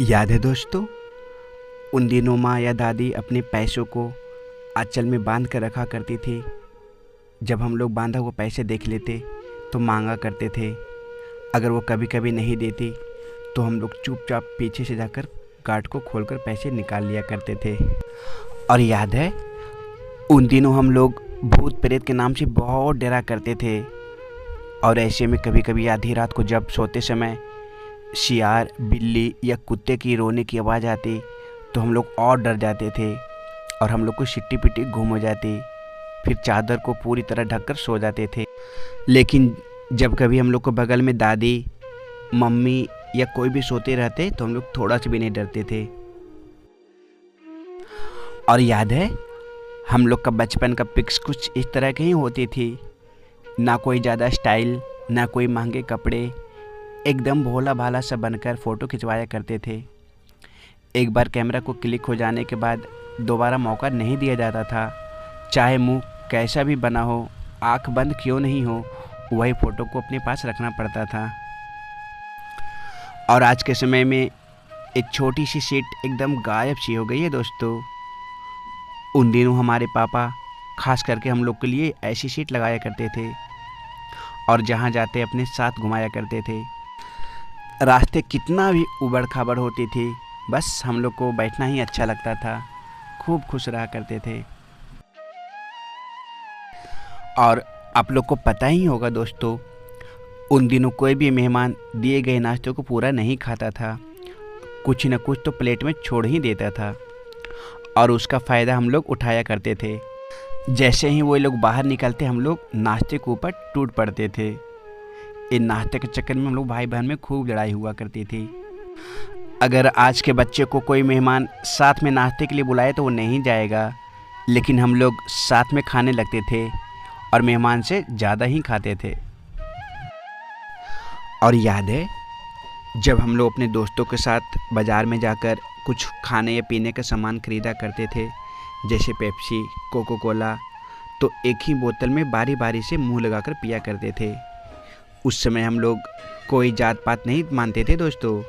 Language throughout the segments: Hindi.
याद है दोस्तों, उन दिनों माँ या दादी अपने पैसों को आंचल में बांध कर रखा करती थी। जब हम लोग बांधा हुआ पैसे देख लेते तो मांगा करते थे। अगर वो कभी कभी नहीं देती तो हम लोग चुपचाप पीछे से जाकर कार्ड को खोलकर पैसे निकाल लिया करते थे। और याद है, उन दिनों हम लोग भूत प्रेत के नाम से बहुत डरा करते थे। और ऐसे में कभी कभी आधी रात को जब सोते समय शियार, बिल्ली या कुत्ते की रोने की आवाज़ आती तो हम लोग और डर जाते थे और हम लोग को सिट्टी पिट्टी घूम हो जाती। फिर चादर को पूरी तरह ढककर सो जाते थे। लेकिन जब कभी हम लोग को बगल में दादी, मम्मी या कोई भी सोते रहते तो हम लोग थोड़ा सा भी नहीं डरते थे। और याद है, हम लोग का बचपन का पिक्स कुछ इस तरह की ही होती थी। ना कोई ज़्यादा स्टाइल, ना कोई महंगे कपड़े, एकदम भोला भाला सा बनकर फ़ोटो खिंचवाया करते थे। एक बार कैमरा को क्लिक हो जाने के बाद दोबारा मौका नहीं दिया जाता था। चाहे मुंह कैसा भी बना हो, आंख बंद क्यों नहीं हो, वही फ़ोटो को अपने पास रखना पड़ता था। और आज के समय में एक छोटी सी सीट एकदम गायब सी हो गई है दोस्तों। उन दिनों हमारे पापा खास करके हम लोग के लिए ऐसी सीट लगाया करते थे और जहाँ जाते अपने साथ घुमाया करते थे। रास्ते कितना भी उबड़ खाबड़ होती थी, बस हम लोग को बैठना ही अच्छा लगता था। खूब खुश रहा करते थे। और आप लोग को पता ही होगा दोस्तों, उन दिनों कोई भी मेहमान दिए गए नाश्ते को पूरा नहीं खाता था। कुछ न कुछ तो प्लेट में छोड़ ही देता था और उसका फ़ायदा हम लोग उठाया करते थे। जैसे ही वो लोग बाहर निकलते हम लोग नाश्ते के ऊपर टूट पड़ते थे। इन नाश्ते के चक्कर में हम लोग भाई बहन में खूब लड़ाई हुआ करती थी। अगर आज के बच्चे को कोई मेहमान साथ में नाश्ते के लिए बुलाए तो वो नहीं जाएगा, लेकिन हम लोग साथ में खाने लगते थे और मेहमान से ज़्यादा ही खाते थे। और याद है, जब हम लोग अपने दोस्तों के साथ बाज़ार में जाकर कुछ खाने या पीने का सामान खरीदा करते थे, जैसे पेप्सी, कोको कोला, तो एक ही बोतल में बारी बारी से मुंह लगाकर पिया करते थे। उस समय हम लोग कोई जात पात नहीं मानते थे दोस्तों।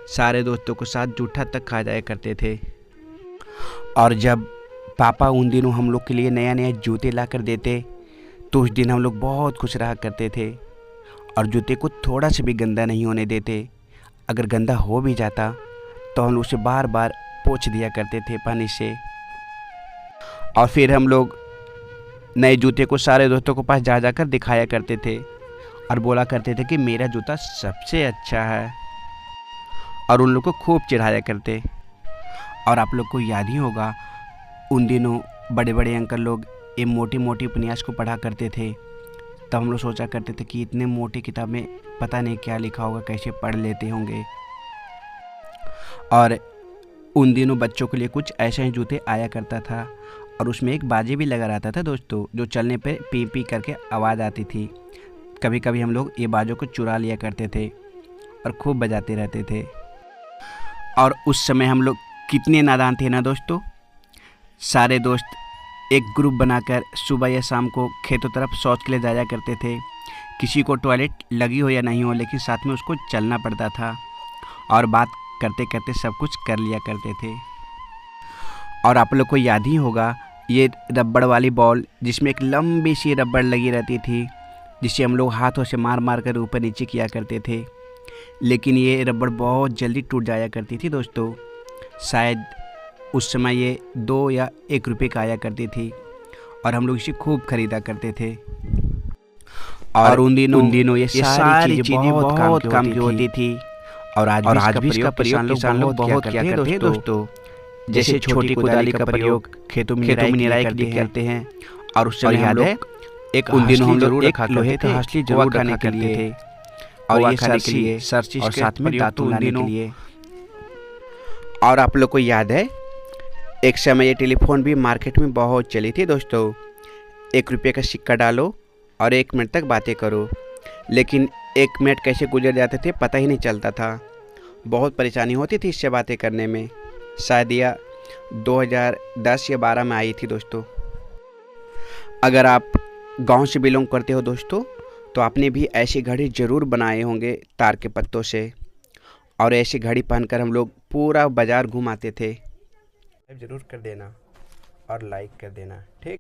सारे दोस्तों के साथ जूठा तक खा जाया करते थे। और जब पापा उन दिनों हम लोग के लिए नया नया जूते ला कर देते तो उस दिन हम लोग बहुत खुश रहा करते थे और जूते को थोड़ा सा भी गंदा नहीं होने देते। अगर गंदा हो भी जाता तो हम लोग उसे बार बार पोंछ दिया करते थे पानी से। और फिर हम लोग नए जूते को सारे दोस्तों के पास जा जाकर दिखाया करते थे और बोला करते थे कि मेरा जूता सबसे अच्छा है, और उन लोग को खूब चिढ़ाया करते। और आप लोग को याद ही होगा, उन दिनों बड़े बड़े अंकल लोग ये मोटी मोटी उपन्यास को पढ़ा करते थे। तब हम लोग सोचा करते थे कि इतने मोटी किताब में पता नहीं क्या लिखा होगा, कैसे पढ़ लेते होंगे। और उन दिनों बच्चों के लिए कुछ ऐसे ही जूते आया करता था और उसमें एक बाजे भी लगा रहता था दोस्तों, जो चलने पे पी पी करके आवाज़ आती थी। कभी कभी हम लोग ये बाजों को चुरा लिया करते थे और खूब बजाते रहते थे। और उस समय हम लोग कितने नादान थे ना दोस्तों। सारे दोस्त एक ग्रुप बनाकर सुबह या शाम को खेतों तरफ शौच के लिए जाया करते थे। किसी को टॉयलेट लगी हो या नहीं हो, लेकिन साथ में उसको चलना पड़ता था और बात करते करते सब कुछ कर लिया करते थे। और आप लोग को याद ही होगा, ये रबड़ वाली बॉल जिसमें एक लंबी सी रबड़ लगी रहती थी, जिसे हम लोग हाथों से मार मार कर ऊपर नीचे किया करते थे। लेकिन ये रबड़ बहुत जल्दी टूट जाया करती थी दोस्तों। शायद उस समय ये 2 या 1 रुपये का आया करती थी और हम लोग इसे खूब खरीदा करते थे। और उन दिनों ये सारी चीज़ें बहुत काम की होती थी। और आज भी इसका प्रयोग किसान लोग बहुत किया करते हैं दोस्तों। जैसे छोटी कुदाली का प्रयोग खेतों में निराई के लिए करते हैं। और उस समय याद है, एक उन दिनों हम लोग एक लोहे का हंसली जरूर खाने के लिए थे और ये सरसी और साथ में दातुन लाने के लिए। और आप लोग को याद है, एक समय ये टेलीफोन भी मार्केट में बहुत चली थी दोस्तों। 1 रुपये का सिक्का डालो और 1 मिनट तक बातें करो। लेकिन 1 मिनट कैसे गुजर जाते थे पता ही नहीं चलता था। बहुत परेशानी होती थी इससे बातें करने में। शायद यह 2010 या 12 में आई थी दोस्तों। अगर आप गांव से बिलोंग करते हो दोस्तों, तो आपने भी ऐसी घड़ी ज़रूर बनाए होंगे तार के पत्तों से। और ऐसी घड़ी पहनकर हम लोग पूरा बाज़ार घुमाते थे। ज़रूर कर देना और लाइक कर देना, ठीक।